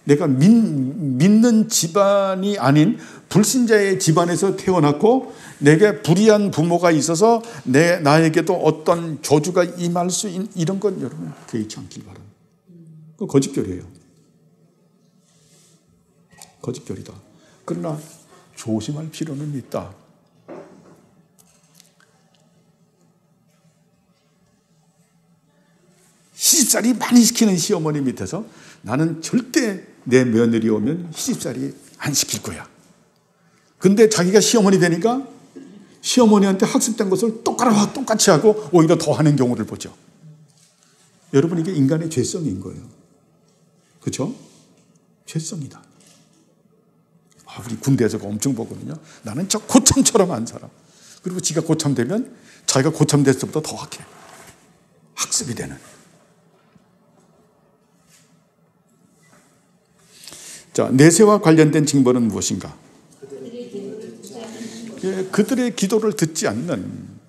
내가 믿는 집안이 아닌 불신자의 집안에서 태어났고 내게 불의한 부모가 있어서 나에게도 어떤 저주가 임할 수 있는 이런 건 여러분 개의치 않길 바랍니다. 그거 거짓교리예요. 거짓교리다. 그러나 조심할 필요는 있다. 시집살이 많이 시키는 시어머니 밑에서 나는 절대 내 며느리 오면 시집살이 안 시킬 거야. 근데 자기가 시어머니 되니까 시어머니한테 학습된 것을 똑같이 하고 오히려 더 하는 경우를 보죠. 여러분, 이게 인간의 죄성인 거예요. 그렇죠? 죄성이다. 우리 군대에서 엄청 보거든요. 나는 저 고참처럼 안 살아. 그리고 지가 고참되면 자기가 고참됐을 때보다 더 악해. 학습이 되는. 자, 내세와 관련된 징벌은 무엇인가? 그들의 기도를 듣지 않는.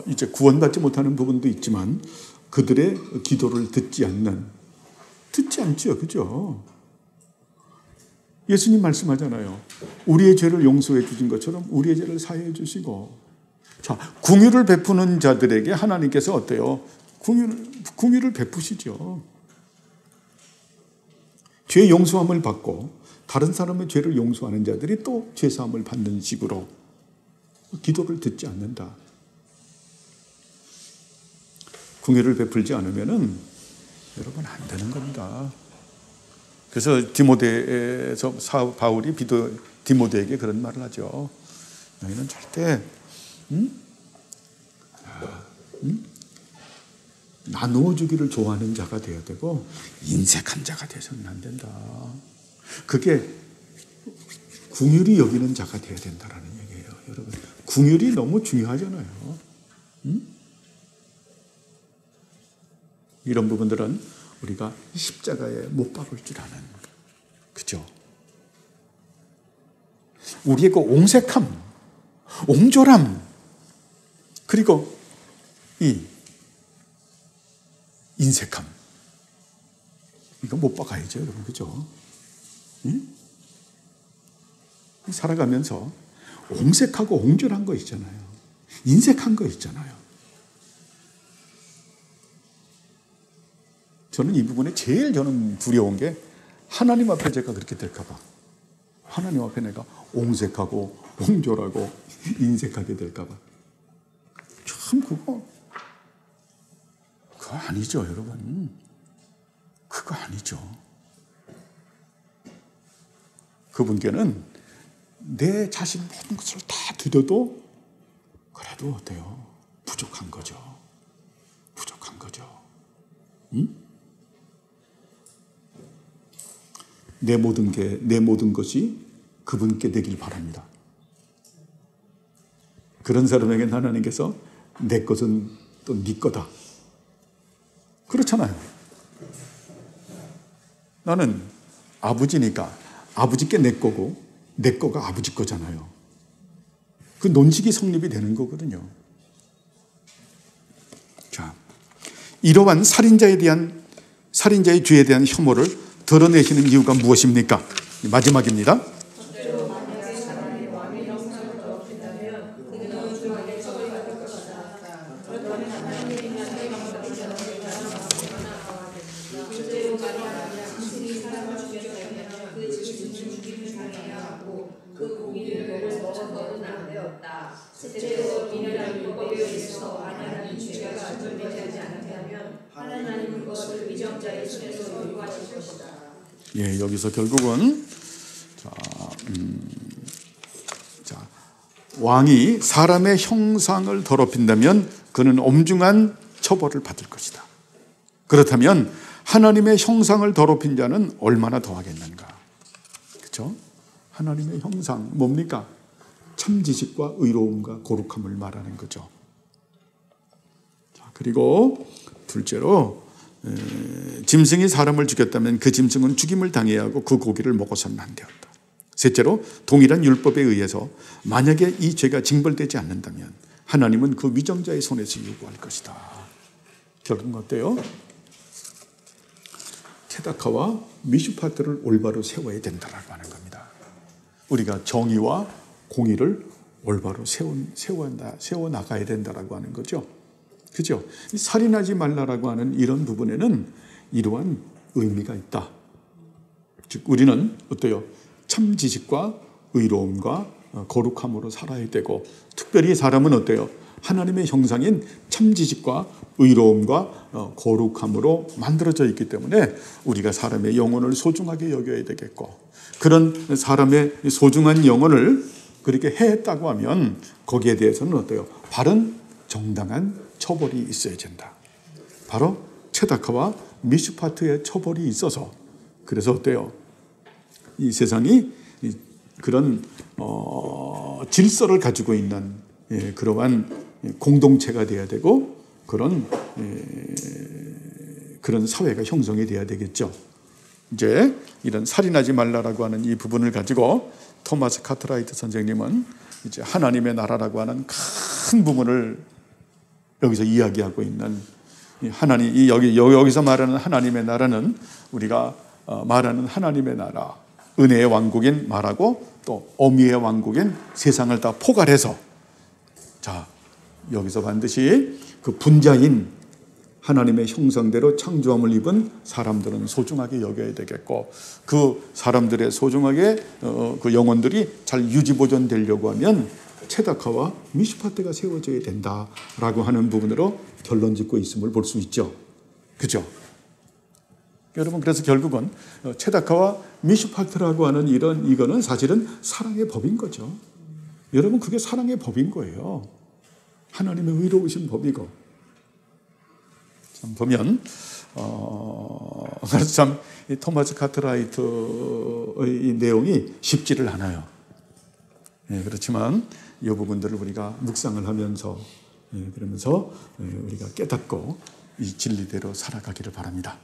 이제 구원받지 못하는 부분도 있지만 그들의 기도를 듣지 않죠. 그죠? 예수님 말씀하잖아요. 우리의 죄를 용서해 주신 것처럼 우리의 죄를 사해해 주시고. 자, 긍휼을 베푸는 자들에게 하나님께서 어때요? 긍휼을 베푸시죠. 죄 용서함을 받고 다른 사람의 죄를 용서하는 자들이 또 죄사함을 받는 식으로 기도를 듣지 않는다. 긍휼을 베풀지 않으면은 여러분 안 되는 겁니다. 그래서 디모데에서 바울이 디모데에게 그런 말을 하죠. 너희는 절대 나누어 주기를 좋아하는 자가 되어야 되고 인색한 자가 되서는 안 된다. 그게 긍휼히 여기는 자가 되어야 된다라는 얘기예요. 여러분, 긍휼이 너무 중요하잖아요. 이런 부분들은 우리가 십자가에 못 박을 줄 아는, 그죠? 우리의 그 옹색함, 옹졸함, 그리고 이 인색함, 이거 못 박아야죠, 여러분, 그죠? 응? 살아가면서 옹색하고 옹졸한 거 있잖아요. 인색한 거 있잖아요. 저는 이 부분에 제일 두려운 게 하나님 앞에 제가 그렇게 될까 봐. 하나님 앞에 내가 옹색하고 옹졸하고 인색하게 될까 봐. 참 그거 아니죠, 여러분. 그거 아니죠. 그분께는 내 자신 모든 것을 다 드려도 그래도 어때요? 부족한 거죠. 부족한 거죠. 응? 내 모든 것이 그분께 되길 바랍니다. 그런 사람에게는 하나님께서 내 것은 또 네 거다. 그렇잖아요. 나는 아버지니까 아버지께 내 거고 내 거가 아버지 거잖아요. 그 논식이 성립이 되는 거거든요. 자, 이러한 살인자의 죄에 대한 혐오를 드러내시는 이유가 무엇입니까? 마지막입니다. 예, 여기서 결국은 왕이 사람의 형상을 더럽힌다면 그는 엄중한 처벌을 받을 것이다. 그렇다면 하나님의 형상을 더럽힌 자는 얼마나 더하겠는가? 그렇죠? 하나님의 형상 뭡니까? 참 지식과 의로움과 거룩함을 말하는 거죠. 자, 그리고 둘째로 짐승이 사람을 죽였다면 그 짐승은 죽임을 당해야 하고 그 고기를 먹어서는 안 되었다. 셋째로 동일한 율법에 의해서 만약에 이 죄가 징벌되지 않는다면 하나님은 그 위정자의 손에서 요구할 것이다. 결국은 어때요? 체다카와 미슈파트를 올바로 세워야 된다라고 하는 겁니다. 우리가 정의와 공의를 올바로 세워나가야 된다라고 하는 거죠. 그죠? 살인하지 말라라고 하는 이런 부분에는 이러한 의미가 있다. 즉 우리는 어때요? 참 지식과 의로움과 거룩함으로 살아야 되고, 특별히 사람은 어때요? 하나님의 형상인 참 지식과 의로움과 거룩함으로 만들어져 있기 때문에 우리가 사람의 영혼을 소중하게 여겨야 되겠고, 그런 사람의 소중한 영혼을 그렇게 해했다고 하면 거기에 대해서는 어때요? 바른 정당한 처벌이 있어야 된다. 바로 체다카와 미슈파트의 처벌이 있어서, 그래서 어때요? 이 세상이 그런 질서를 가지고 있는 그러한 공동체가 돼야 되고 그런 사회가 형성이 돼야 되겠죠. 이제 이런 살인하지 말라라고 하는 이 부분을 가지고 토마스 카트라이트 선생님은 이제 하나님의 나라라고 하는 큰 부분을 여기서 이야기하고 있는 여기서 말하는 하나님의 나라는 우리가 말하는 하나님의 나라, 은혜의 왕국인 말하고 또 어미의 왕국인 세상을 다 포괄해서, 자, 여기서 반드시 그 분자인 하나님의 형상대로 창조함을 입은 사람들은 소중하게 여겨야 되겠고, 그 사람들의 소중하게 그 영혼들이 잘 유지보존되려고 하면 체다카와 미슈파트가 세워져야 된다라고 하는 부분으로 결론 짓고 있음을 볼 수 있죠. 그죠? 여러분, 그래서 결국은 체다카와 미슈파트라고 하는 이거는 사실은 사랑의 법인 거죠. 여러분, 그게 사랑의 법인 거예요. 하나님의 의로우신 법이고. 참 보면 참 이 토마스 카트라이트의 이 내용이 쉽지를 않아요. 그렇지만 이 부분들을 우리가 묵상을 하면서 그러면서 우리가 깨닫고 이 진리대로 살아가기를 바랍니다.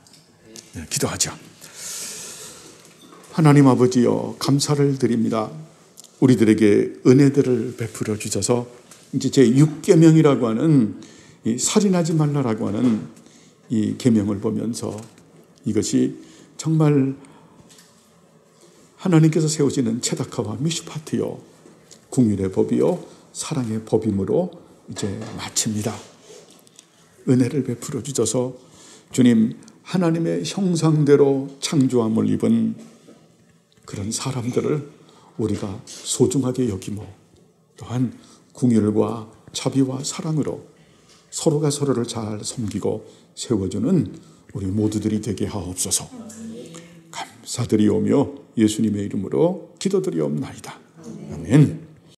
기도하죠. 하나님 아버지여, 감사를 드립니다. 우리들에게 은혜들을 베풀어 주셔서 이제 제 6계명이라고 하는 이 살인하지 말라라고 하는 이 계명을 보면서 이것이 정말 하나님께서 세우시는 체다카와 미슈파트요, 궁율의 법이요 사랑의 법임으로 이제 마칩니다. 은혜를 베풀어 주셔서 주님, 하나님의 형상대로 창조함을 입은 그런 사람들을 우리가 소중하게 여기고, 또한 궁율과 자비와 사랑으로 서로가 서로를 잘 섬기고 세워주는 우리 모두들이 되게 하옵소서. 감사드리오며 예수님의 이름으로 기도드리옵나이다. 아멘.